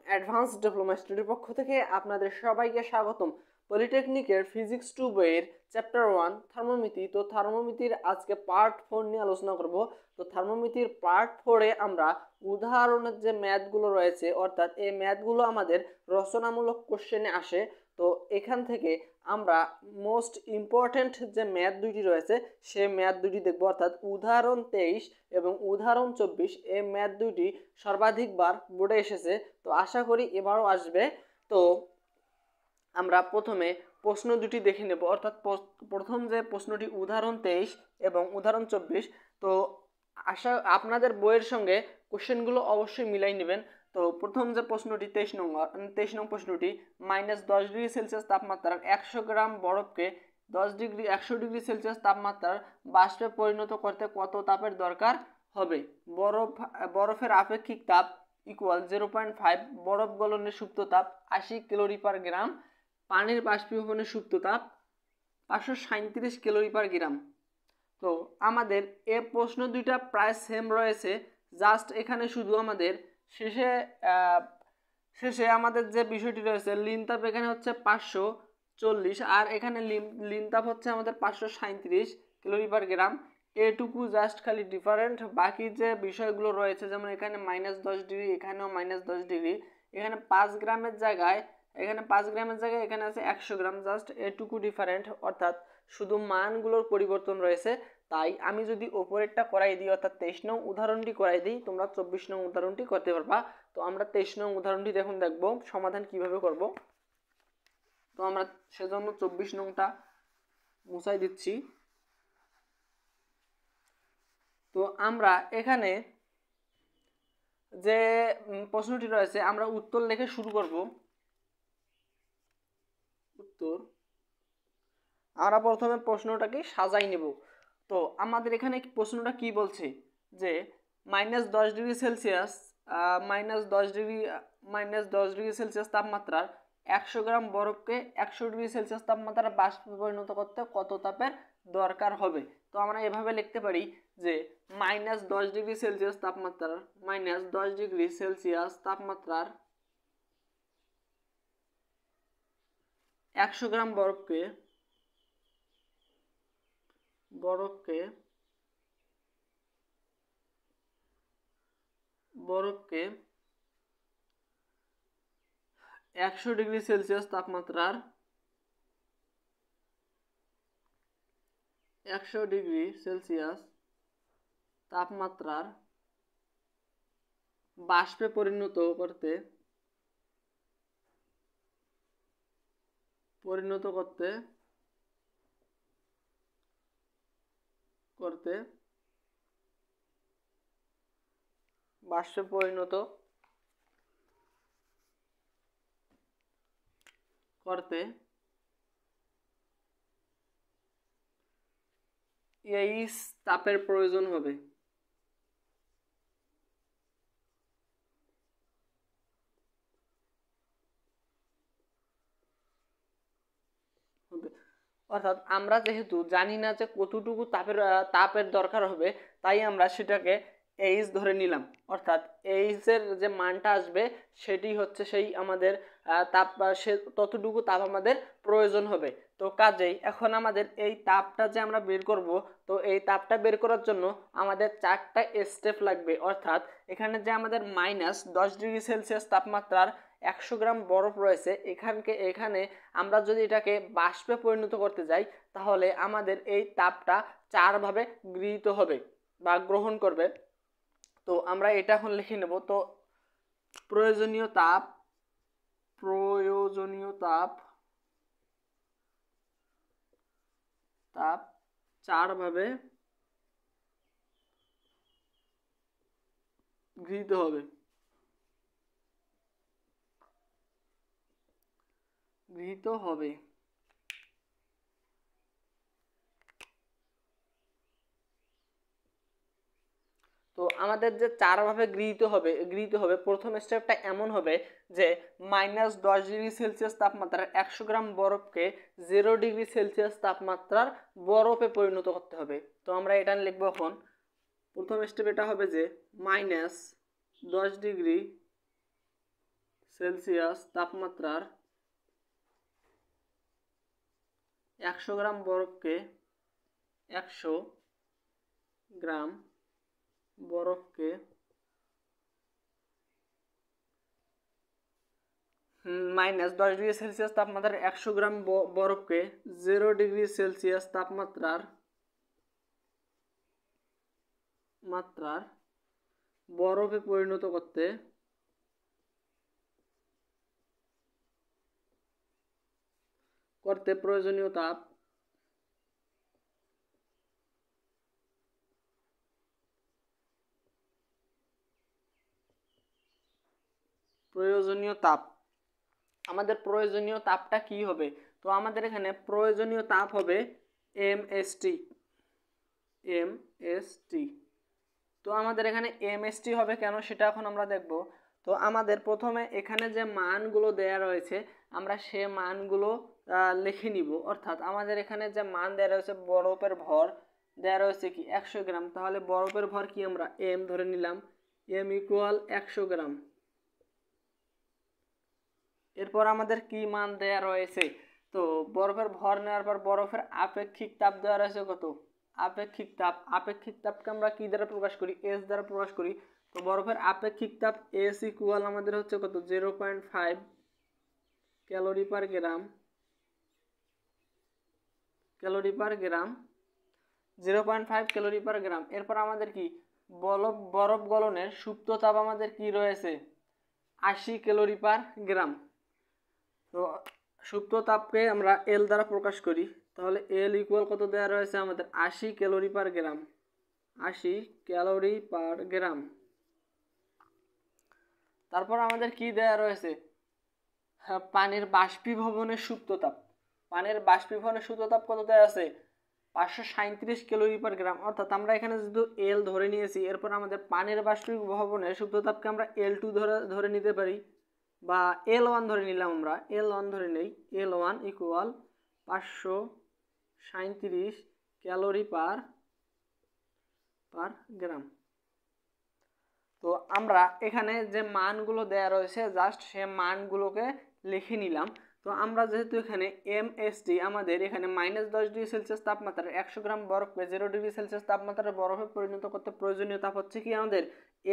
Advance diploma স্টাডির পক্ষ থেকে আপনাদের সবাইকে স্বাগতম। পলিটেকনিকের ফিজিক্স 2 বইয়ের চ্যাপ্টার 1 থার্মোমিতি। তো থার্মোমিতির আজকে পার্ট 4 নিয়ে আলোচনা করব। তো থার্মোমিতির পার্ট 4-এ আমরা উদাহরণের যে ম্যাথগুলো রয়েছে, অর্থাৎ এই ম্যাথগুলো আমাদের রচনামূলক কোশ্চেনে আসে। তো এখান থেকে আমরা মোস্ট ইম্পর্ট্যান্ট যে ম্যাথ দুইটি রয়েছে সে ম্যাথ দুটি দেখব, অর্থাৎ উদাহরণ 23 এবং উদাহরণ 24। এই ম্যাথ দুইটি সর্বাধিকবার বোর্ডে এসেছে, তো আশা করি এবারও আসবে। তো আমরা প্রথমে প্রশ্ন দুটি দেখে নেব, অর্থাৎ প্রথম যে প্রশ্নটি উদাহরণ 23 এবং উদাহরণ 24। তো আশা আপনাদের বইয়ের সঙ্গে কোশ্চেনগুলো অবশ্যই মিলাই নেবেন। তো প্রথম যে প্রশ্নটি 23 নং প্রশ্নটি, -10 ডিগ্রি সেলসিয়াস তাপমাত্রার 100 গ্রাম বরফকে 100 ডিগ্রি সেলসিয়াস তাপমাত্রার বাষ্পে পরিণত করতে কত তাপের দরকার হবে? বরফের আপেক্ষিক তাপ ইকুয়াল 0.5, বরফ গলনের সুপ্ত তাপ 80 ক্যালোরি পার গ্রাম, পানির বাষ্পীভবনের সুপ্ত তাপ 537 ক্যালোরি পার গ্রাম। তো আমাদের এ প্রশ্ন দুইটা প্রায় সেম রয়েছে, জাস্ট এখানে শুধু আমাদের শেষে আমাদের যে বিষয়টি রয়েছে, লিন তাপ এখানে হচ্ছে 540 আর এখানে লিন তাপ হচ্ছে আমাদের 537 ক্যালোরি পার গ্রাম। এটুকু জাস্ট খালি ডিফারেন্ট। বাকি যে বিষয়গুলো রয়েছে, যেমন এখানে -10 ডিগ্রি, এখানেও -10 ডিগ্রি, এখানে 5 গ্রামের জায়গায় এখানে আছে 100 গ্রাম, জাস্ট এটুকু ডিফারেন্ট, অর্থাৎ শুধু মানগুলোর পরিবর্তন রয়েছে। তাই আমি যদি ওপরেরটা করাই দিই, অর্থাৎ 23 নং উদাহরণটি করাই দিই, তোমরা 24 নং উদাহরণটি করতে পারবা। তো আমরা 23 নং উদাহরণটি দেখব সমাধান কিভাবে করব। তো আমরা সেজন্য 24 নংটা মুছাই দিচ্ছি। তো আমরা এখানে যে প্রশ্নটি রয়েছে আমরা উত্তর লিখে শুরু করব। উত্তর আমরা প্রথমে প্রশ্নটাকে সাজাই নেব। তো আমাদের এখানে প্রশ্নটা কি বলছে যে -10 ডিগ্রি সেলসিয়াস -10 ডিগ্রি তাপমাত্রার 100 গ্রাম বরফকে 100 ডিগ্রি সেলসিয়াস তাপমাত্রার বাষ্পে পরিণত করতে কত তাপের দরকার হবে? তো আমরা এভাবে লিখতে পারি যে -10 ডিগ্রি সেলসিয়াস তাপমাত্রার 100 গ্রাম বরফকে 100 ডিগ্রি সেলসিয়াস তাপমাত্রার 100 ডিগ্রি সেলসিয়াস তাপমাত্রার বাষ্পে পরিণত করতে বাষ্পে পরিণত করতে এই তাপের প্রয়োজন হবে। অর্থাৎ আমরা যেহেতু জানি না যে কতটুকু তাপের দরকার হবে, তাই আমরা সেটাকে এইচ ধরে নিলাম, অর্থাৎ এইচের যে মানটা আসবে সেটি হচ্ছে সেই আমাদের ততটুকু তাপ আমাদের প্রয়োজন হবে। তো কাজেই এখন আমাদের এই তাপটা যে আমরা বের করব, তো এই তাপটা বের করার জন্য আমাদের 4টা স্টেপ লাগবে। অর্থাৎ এখানে যে আমাদের -10 ডিগ্রি সেলসিয়াস তাপমাত্রার 100 গ্রাম বরফ রয়েছে, এখানে আমরা যদি এটাকে বাষ্পে পরিণত করতে যাই, তাহলে আমাদের এই তাপটা 4 ভাবে গৃহীত হবে বা গ্রহণ করবে। তো আমরা এটা এখন লিখে নেব। তো প্রয়োজনীয় তাপ 4 ভাবে গৃহীত হবে। তো আমাদের যে 4 ভাবে গৃহীত হবে প্রথম স্টেপটা এমন হবে যে -10 ডিগ্রি সেলসিয়াস তাপমাত্রার 100 গ্রাম বরফকে 0 ডিগ্রি সেলসিয়াস তাপমাত্রার বরফে পরিণত করতে হবে। তো আমরা এটা লিখব। এখন প্রথম স্টেপ এটা হবে যে -10 ডিগ্রি সেলসিয়াস তাপমাত্রার 100 গ্রাম বরফকে 100 গ্রাম বরফকে -10 ডিগ্রি সেলসিয়াস তাপমাত্রার 100 গ্রাম বরফকে 0 ডিগ্রি সেলসিয়াস তাপমাত্রার বরফে পরিণত করতে প্রয়োজনীয় তাপ আমাদের প্রয়োজনীয় তাপটা কি হবে? তো আমাদের এখানে প্রয়োজনীয় তাপ হবে এমএসটি। তো আমাদের এখানে এমএসটি হবে কেন সেটা এখন আমরা দেখব। তো আমাদের প্রথমে এখানে যে মানগুলো দেয়া রয়েছে আমরা সে মানগুলো লিখে নিব। অর্থাৎ আমাদের এখানে যে মান দেয়া রয়েছে, বরফের ভর দেয়া রয়েছে কি 100 গ্রাম, তাহলে বরফের ভর কি আমরা এম ধরে নিলাম, এম ইকুয়াল 100 গ্রাম। এরপর আমাদের কি মান দেয়া রয়েছে? তো বরফের ভর নেওয়ার পর বরফের আপেক্ষিক তাপ দেওয়া রয়েছে কত? আপেক্ষিক তাপকে আমরা কি দ্বারা প্রকাশ করি? এস দ্বারা প্রকাশ করি। তো বরফের আপেক্ষিক তাপ এস ইকুয়াল আমাদের হচ্ছে কত? 0.5 ক্যালোরি পার গ্রাম। 0.5 ক্যালোরি পার গ্রাম। এরপর আমাদের কি বরফ গলনের সুপ্ত তাপ আমাদের কি রয়েছে? 80 ক্যালোরি পার গ্রাম। তো সুপ্ত তাপকে আমরা এল দ্বারা প্রকাশ করি, তাহলে এল ইকুয়াল কত দেওয়া রয়েছে আমাদের? 80 ক্যালোরি পার গ্রাম। 80 ক্যালোরি পার গ্রাম। তারপর আমাদের কি দেওয়া রয়েছে? পানির বাষ্পীভবনের সুপ্ত তাপ। কত দেওয়া আছে? 537 ক্যালোরি পার গ্রাম। অর্থাৎ আমরা এখানে যেহেতু এল ধরে নিয়েছি, এরপর আমাদের পানির বাষ্পীভবনের সুপ্ত তাপকে আমরা L2 ধরে নিতে পারি, বা L1 ধরে নিলাম। আমরা L1 ধরে নেই। L1 ইকুয়াল 537 ক্যালোরি পার গ্রাম। তো আমরা এখানে যে মানগুলো দেয়া রয়েছে জাস্ট সে মানগুলোকে লিখে নিলাম। তো আমরা যেহেতু এখানে এমএসটি আমাদের এখানে -10 ডিগ্রি সেলসিয়াস তাপমাত্রার 100 গ্রাম বরফকে 0 ডিগ্রি সেলসিয়াস তাপমাত্রার বরফে পরিণত করতে প্রয়োজনীয় তাপ হচ্ছে কি আমাদের?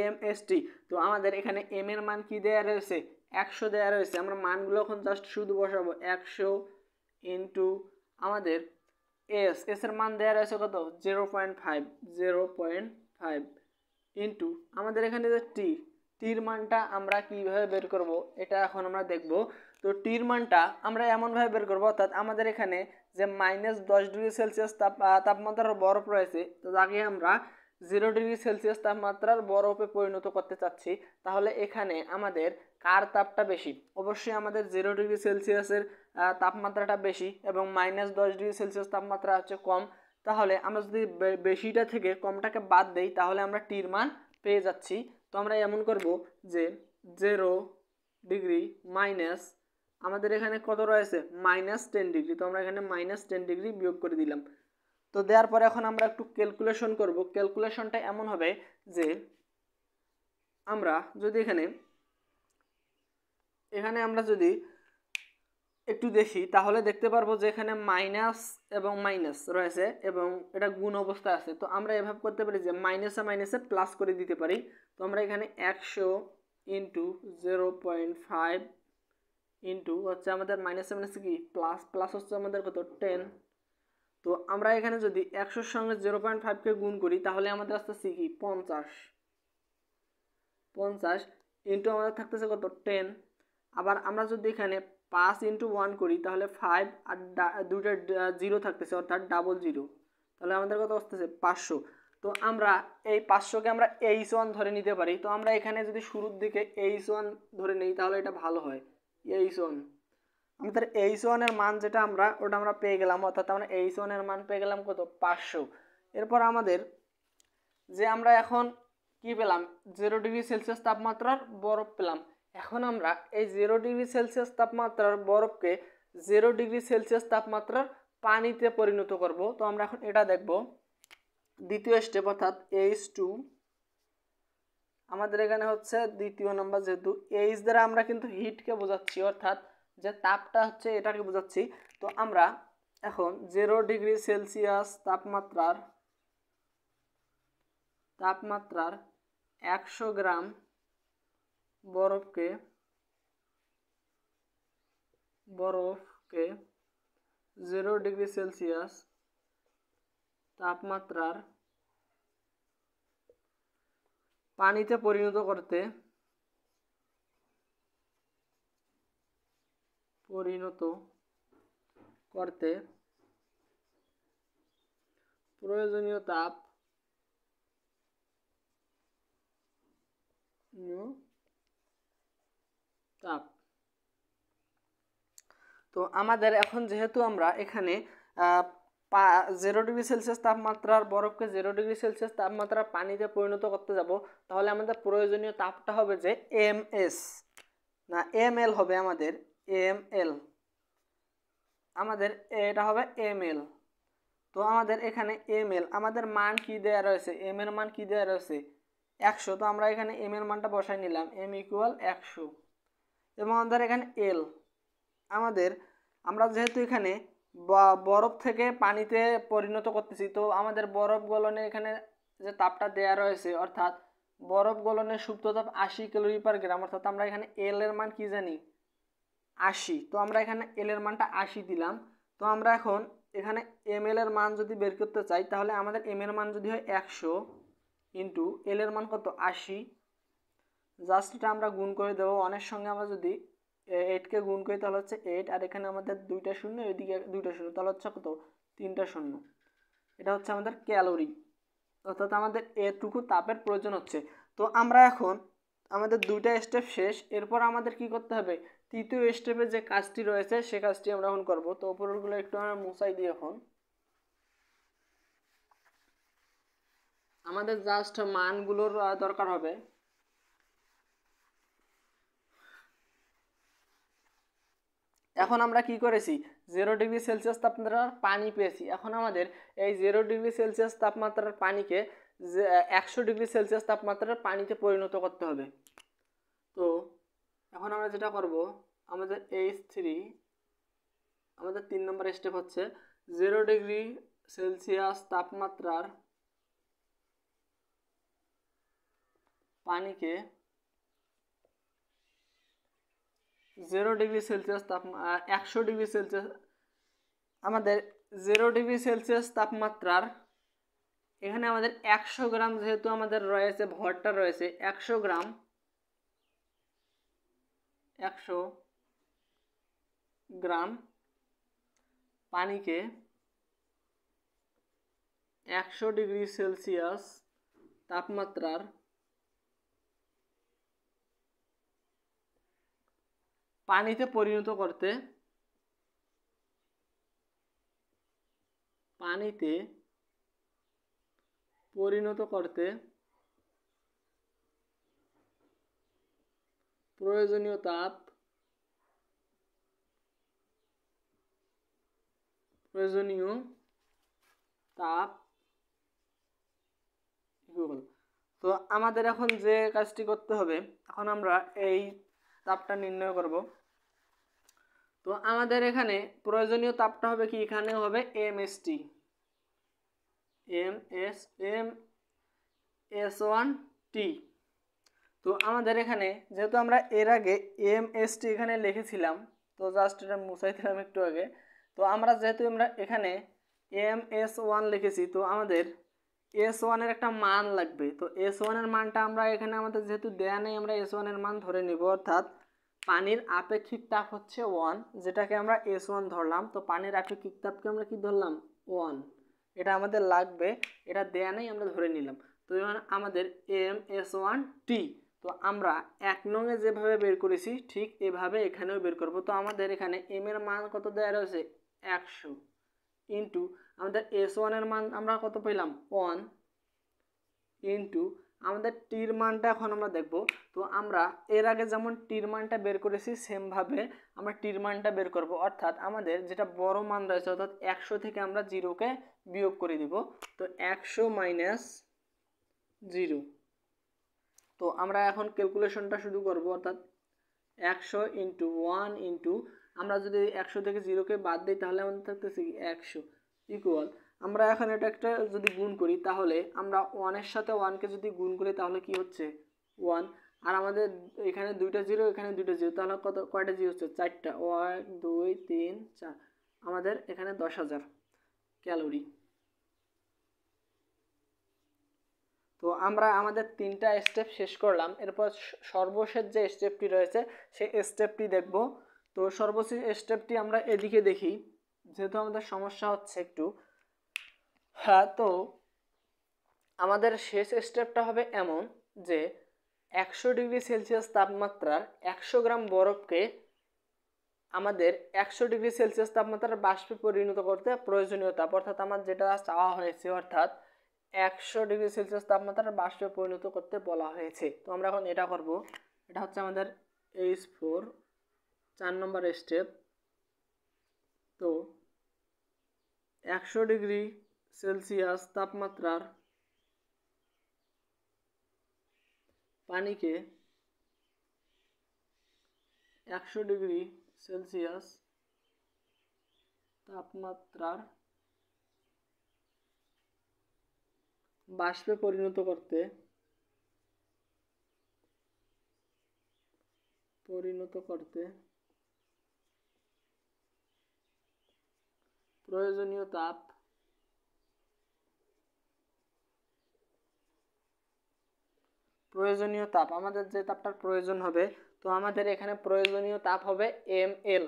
এমএসটি। তো আমাদের এখানে এম এর মান কি দেয়া রয়েছে? 100 দেয়া রয়েছে। আমরা মানগুলো এখন জাস্ট শুধু বসাবো। 100 ইন্টু আমাদের এস এর মান দেয়া রয়েছে কত? 0.5 ইন্টু আমাদের এখানে যে টির মানটা আমরা কিভাবে বের করব এটা এখন আমরা দেখব। তো টির মানটা আমরা এমনভাবে বের করব, অর্থাৎ আমাদের এখানে যে -10 ডিগ্রি সেলসিয়াস তাপমাত্রার বরফ রয়েছে, তো তাকে আমরা 0 ডিগ্রি সেলসিয়াস তাপমাত্রার বরফে পরিণত করতে চাচ্ছি। তাহলে এখানে আমাদের কার তাপটা বেশি? অবশ্যই আমাদের 0 ডিগ্রি সেলসিয়াসের তাপমাত্রাটা বেশি এবং -10 ডিগ্রি সেলসিয়াস তাপমাত্রা হচ্ছে কম। তাহলে আমরা যদি বেশিটা থেকে কমটাকে বাদ দেই তাহলে আমরা টির মান পেয়ে যাচ্ছি। তো আমরা এমন করব যে 0 ডিগ্রি মাইনাস আমাদের এখানে কত রয়েছে? -10 ডিগ্রি। তো আমরা এখানে -10 ডিগ্রি বিয়োগ করে দিলাম। তো দেওয়ার পরে এখন আমরা একটু ক্যালকুলেশন করব। ক্যালকুলেশনটা এমন হবে যে আমরা যদি এখানে আমরা যদি একটু দেখি তাহলে দেখতে পারবো যে এখানে মাইনাস এবং মাইনাস রয়েছে এবং এটা গুণ অবস্থায় আছে। তো আমরা এভাবে করতে পারি যে মাইনাসে মাইনাসে প্লাস করে দিতে পারি। তো আমরা এখানে 100 ইন্টু 0.5 ইন্টু হচ্ছে আমাদের মাইনাসে মাইনাসে কি প্লাস হচ্ছে আমাদের কত? 10। তো আমরা এখানে যদি 100 এর সঙ্গে 0.5কে গুণ করি তাহলে আমাদের আসতেছে কি 50 ইন্টু আমাদের থাকতেছে কত? 10। আবার আমরা যদি এখানে 5 ইন্টু 1 করি তাহলে 5 আর দুইটা 0 থাকতেছে অর্থাৎ 00। তাহলে আমাদের কত আসতেছে? 500। তো আমরা এই 500কে আমরা H1 ধরে নিতে পারি। তো আমরা এখানে যদি শুরুর দিকে H1 ধরে নিই তাহলে এটা ভালো হয়। H1 আমাদের H1 এর মান যেটা ওটা আমরা পেয়ে গেলাম, অর্থাৎ আমরা H1 এর মান পেয়ে গেলাম কত? 500। এরপর আমাদের যে আমরা এখন কি পেলাম? 0 ডিগ্রি সেলসিয়াস তাপমাত্রার বরফ পেলাম। এখন আমরা এই 0 ডিগ্রি সেলসিয়াস তাপমাত্রার বরফকে 0 ডিগ্রি সেলসিয়াস তাপমাত্রার পানিতে পরিণত করব। তো আমরা এখন এটা দেখব দ্বিতীয় স্টেপ, অর্থাৎ H2 আমাদের এখানে হচ্ছে দ্বিতীয় নাম্বার, যেহেতু এইচ দ্বারা আমরা কিন্তু হিটকে বোঝাচ্ছি, অর্থাৎ যে তাপটা হচ্ছে এটাকে বোঝাচ্ছি। তো আমরা এখন 0 ডিগ্রি সেলসিয়াস তাপমাত্রার 100 গ্রাম বরফকে 0 ডিগ্রি সেলসিয়াস তাপমাত্রার পানিতে পরিণত করতে প্রয়োজনীয় তাপ তো আমাদের এখন যেহেতু আমরা এখানে 0 ডিগ্রি সেলসিয়াস তাপমাত্রার বরফকে 0 ডিগ্রি সেলসিয়াস তাপমাত্রার পানিতে পরিণত করতে যাব, তাহলে আমাদের প্রয়োজনীয় তাপটা হবে যে ml হবে আমাদের ml, এটা হবে ml। তো আমাদের এখানে ml আমাদের মান কি দেওয়া রয়েছে, m এর মান কি দেওয়া রয়েছে 100। তো আমরা এখানে m এর মানটা বসাই নিলাম, m = 100। এবং আমাদের এখানে l আমরা যেহেতু এখানে বরফ থেকে পানিতে পরিণত করতেছি, তো আমাদের বরফ গলনে এখানে যে তাপটা দেয়া রয়েছে, অর্থাৎ বরফ গলনের সুপ্ত তাপ 80 ক্যালোরি পার গ্রাম, অর্থাৎ আমরা এখানে এল এর মান কি জানি 80। তো আমরা এখানে এল এর মানটা 80 দিলাম। তো আমরা এখন এখানে ml এর মান যদি বের করতে চাই, তাহলে আমাদের m এর মান যদি হয় 100 ইন্টু এল এর মান কত 80, জাস্ট এটা আমরা গুণ করে দেবো। অনেক সঙ্গে আমরা যদি 8কে গুণ করি তাহলে হচ্ছে 8, আর এখানে আমাদের 2টা শূন্য, এদিকে 2টা শূন্য, তাহলে হচ্ছে কত 3টা শূন্য। এটা হচ্ছে আমাদের ক্যালোরি, অর্থাৎ আমাদের এটুকু তাপের প্রয়োজন হচ্ছে। তো আমরা এখন আমাদের 2টা স্টেপ শেষ, এরপর আমাদের কি করতে হবে, তৃতীয় স্টেপে যে কাজটি রয়েছে সে কাজটি আমরা এখন করব। তো উপরগুলো একটু আমরা মুছাই দিই। এখন আমাদের জাস্ট মানগুলোর দরকার হবে। এখন আমরা কি করেছি, 0 ডিগ্রি সেলসিয়াস তাপমাত্রার পানি পেয়েছি। এখন আমাদের এই 0 ডিগ্রি সেলসিয়াস তাপমাত্রার পানিকে 100 ডিগ্রি সেলসিয়াস তাপমাত্রার পানিতে পরিণত করতে হবে। তো এখন আমরা যেটা করব, আমাদের H3 আমাদের 3 নম্বর স্টেপ হচ্ছে 0 ডিগ্রি সেলসিয়াস তাপমাত্রার পানিকে 0 ডিগ্রি সেলসিয়াস 100 ডিগ্রি সেলসিয়াস, আমাদের 0 ডিগ্রি সেলসিয়াস তাপমাত্রার এখানে আমাদের 100 গ্রাম যেহেতু আমাদের রয়েছে, ভরটা রয়েছে 100 গ্রাম পানিকে 100 ডিগ্রি সেলসিয়াস তাপমাত্রার পানিতে পরিণত করতে প্রয়োজনীয় তাপ তো আমাদের এখন যে কাজটি করতে হবে, এখন আমরা এই তাপটা নির্ণয় করব। তো আমাদের এখানে প্রয়োজনীয় তাপটা হবে কি, এখানে হবে MS1T। তো আমাদের এখানে যেহেতু আমরা এর আগে MST এখানে লিখেছিলাম, তো জাস্ট এটা মুছাই দিলাম একটু আগে। তো আমরা যেহেতু এখানে MS1 লিখেছি, তো আমাদের S1 এর একটা মান লাগবে। তো S1 এর মানটা আমরা এখানে আমাদের যেহেতু দেয়া নেই, আমরা S1 এর মান ধরে নিব, অর্থাৎ পানির আপেক্ষিক তাপ হচ্ছে 1, যেটাকে আমরা S1 ধরলাম। তো পানির আপেক্ষিক তাপকে আমরা কি ধরলাম 1, এটা আমাদের লাগবে, এটা দেয়া নেই আমরা ধরে নিলাম। তো আমাদের MS1T, তো আমরা 1 নংয়ে যেভাবে বের করেছি ঠিক এভাবে এখানেও বের করব। তো আমাদের এখানে m এর মান কত দেওয়া রয়েছে 100 ইন্টু আমাদের S1 এর মান আমরা কত পেলাম 1 ইন্টু আমাদের টির মানটা এখন আমরা দেখব। তো আমরা এর আগে যেমন টির মানটা বের করেছি সেমভাবে আমরা টির মানটা বের করব, অর্থাৎ আমাদের যেটা বড় মান রয়েছে, অর্থাৎ 100 থেকে আমরা 0কে বিয়োগ করে দিব। তো 100 - 0, তো আমরা এখন ক্যালকুলেশনটা শুরু করব, অর্থাৎ 100 ইন্টু 1 ইন্টু, আমরা যদি 100 থেকে 0কে বাদ দিই তাহলে আমাদের থাকতেছে কি 100 ইকুয়াল, আমরা এখন এটা একটা যদি গুণ করি তাহলে আমরা 1-এর সাথে 1কে যদি গুণ করি তাহলে কি হচ্ছে 1, আর আমাদের এখানে দুইটা জিরো এখানে দুইটা জিরো, তাহলে কয়টা জিরো হচ্ছে 4টা, 1 2 3 4, আমাদের এখানে 10,000 ক্যালোরি। তো আমরা আমাদের 3টা স্টেপ শেষ করলাম, এরপর সর্বশেষ যে স্টেপটি রয়েছে সেই স্টেপটি দেখব। তো সর্বশেষ স্টেপটি আমরা এদিকে দেখি, যেহেতু আমাদের সমস্যা হচ্ছে একটু। হ্যাঁ, তো আমাদের শেষ স্টেপটা হবে এমন যে 100 ডিগ্রি সেলসিয়াস তাপমাত্রার 100 গ্রাম বরফকে আমাদের 100 ডিগ্রি সেলসিয়াস তাপমাত্রার বাষ্পে পরিণত করতে প্রয়োজনীয় তাপ, অর্থাৎ আমার যেটা চাওয়া হয়েছে, অর্থাৎ 100 ডিগ্রি সেলসিয়াস তাপমাত্রার বাষ্পে পরিণত করতে বলা হয়েছে। তো আমরা এখন এটা করব, এটা হচ্ছে আমাদের H4 4 নম্বর স্টেপ। তো 100 ডিগ্রি সেলসিয়াস তাপমাত্রার পানিকে 100 ডিগ্রি সেলসিয়াস তাপমাত্রার বাষ্পে পরিণত করতে প্রয়োজনীয় তাপ আমাদের যে তাপটার প্রয়োজন হবে, তো আমাদের এখানে প্রয়োজনীয় তাপ হবে ml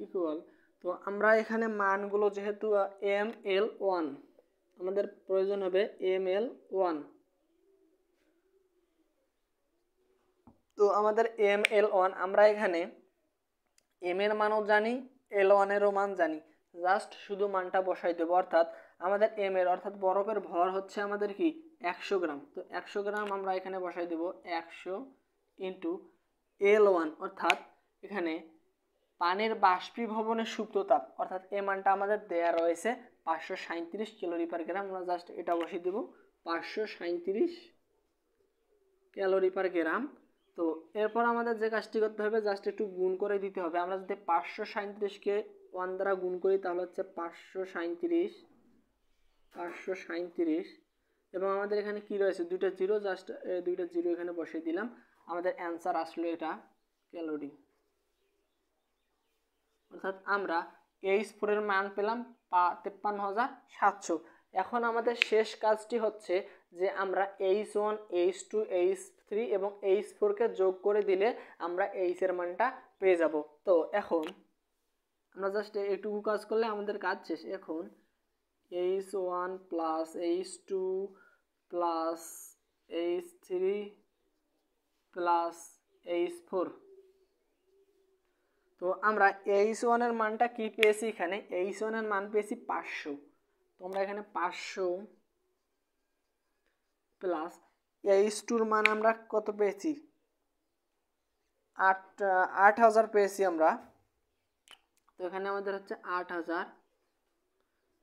ইকুয়াল, তো আমরা এখানে মানগুলো যেহেতু ml1, আমাদের প্রয়োজন হবে ml1। তো আমাদের ml1, আমরা এখানে m এর মানও জানি, l1 এরও মান জানি, জাস্ট শুধু মানটা বসাই দেবো। অর্থাৎ আমাদের m এর অর্থাৎ বরফের ভর হচ্ছে আমাদের কি 100 গ্রাম, তো 100 গ্রাম আমরা এখানে বসাই দেবো 100 ইন্টু l1, অর্থাৎ এখানে পানির বাষ্পীভবনের সুপ্ত তাপ, অর্থাৎ এই মানটা আমাদের দেয়া রয়েছে 537 ক্যালোরি পার গ্রাম, আমরা জাস্ট এটা বসিয়ে দেবো 537 ক্যালোরি পার গ্রাম। তো এরপর আমাদের যে কাজটি করতে হবে, জাস্ট একটু গুণ করে দিতে হবে। আমরা যদি 537কে 1 দ্বারা গুণ করি তাহলে হচ্ছে 537 এবং আমাদের এখানে কি রয়েছে দুইটা জিরো, জাস্ট দুইটা জিরো এখানে বসিয়ে দিলাম, আমাদের অ্যান্সার আসলো এটা ক্যালোরি। অর্থাৎ আমরা H4 এর মান পেলাম 53,700। এখন আমাদের শেষ কাজটি হচ্ছে যে আমরা H1 H2 H3 এবং H4 কে যোগ করে দিলে আমরা H এর মানটা পেয়ে যাব। তো এখন আমরা জাস্ট এইটুকু কাজ করলে আমাদের কাজ শেষ। এখন H1 plus H2 plus H3 plus H4, তো আমরা H1 এর মানটা কি পেয়েছি, এখানে H1 এর মান পেয়েছি 500, তো আমরা এখানে 500 প্লাস H2 এর মান আমরা কত পেয়েছি 8,000 পেয়েছি আমরা, তো এখানে আমাদের হচ্ছে 8,000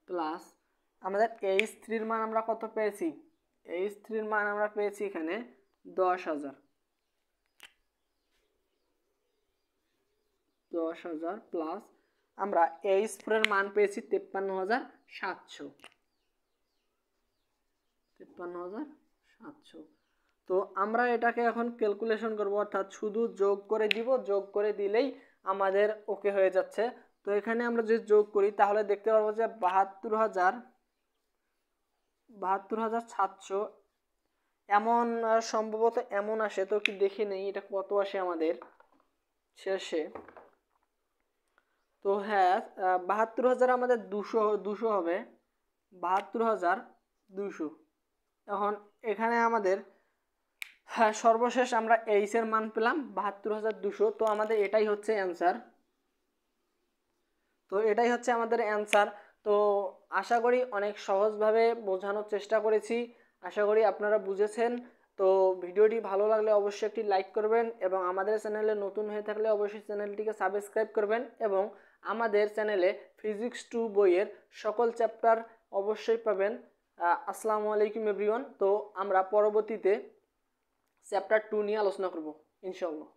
প্লাস আমাদের H3 এর মান আমরা কত পেয়েছি, H3 এর মান আমরা পেয়েছি এখানে 10,000 প্লাস আমরা H4 এর মান পেয়েছি 53,700। তো আমরা এটাকে এখন ক্যালকুলেশন করব, অর্থাৎ শুধু যোগ করে দিব, যোগ করে দিলেই আমাদের ওকে হয়ে যাচ্ছে। তো এখানে আমরা যদি যোগ করি তাহলে দেখতে পারবো যে 72,700 এমন সম্ভবত এমন আসে। তো কি দেখে নেই এটা কত আসে আমাদের শেষে। তো হ্যাঁ, 72,000 আমাদের 200 হবে, 72,200। এখন এখানে আমাদের হ্যাঁ সর্বশেষ আমরা H এর মান পেলাম 72,200, তো আমাদের এটাই হচ্ছে অ্যান্সার। তো এটাই হচ্ছে আমাদের অ্যান্সার। তো আশা করি অনেক সহজভাবে বোঝানোর চেষ্টা করেছি, আশা করি আপনারা বুঝেছেন। তো ভিডিওটি ভালো লাগলে অবশ্যই একটি লাইক করবেন এবং আমাদের চ্যানেলে নতুন হয়ে থাকলে অবশ্যই চ্যানেলটিকে সাবস্ক্রাইব করবেন এবং আমাদের চ্যানেলে ফিজিক্স 2 বইয়ের সকল চ্যাপ্টার অবশ্যই পাবেন। আসসালামু আলাইকুম এভরিওয়ান। তো আমরা পরবর্তীতে চ্যাপ্টার 2 নিয়ে আলোচনা করব ইনশাআল্লাহ।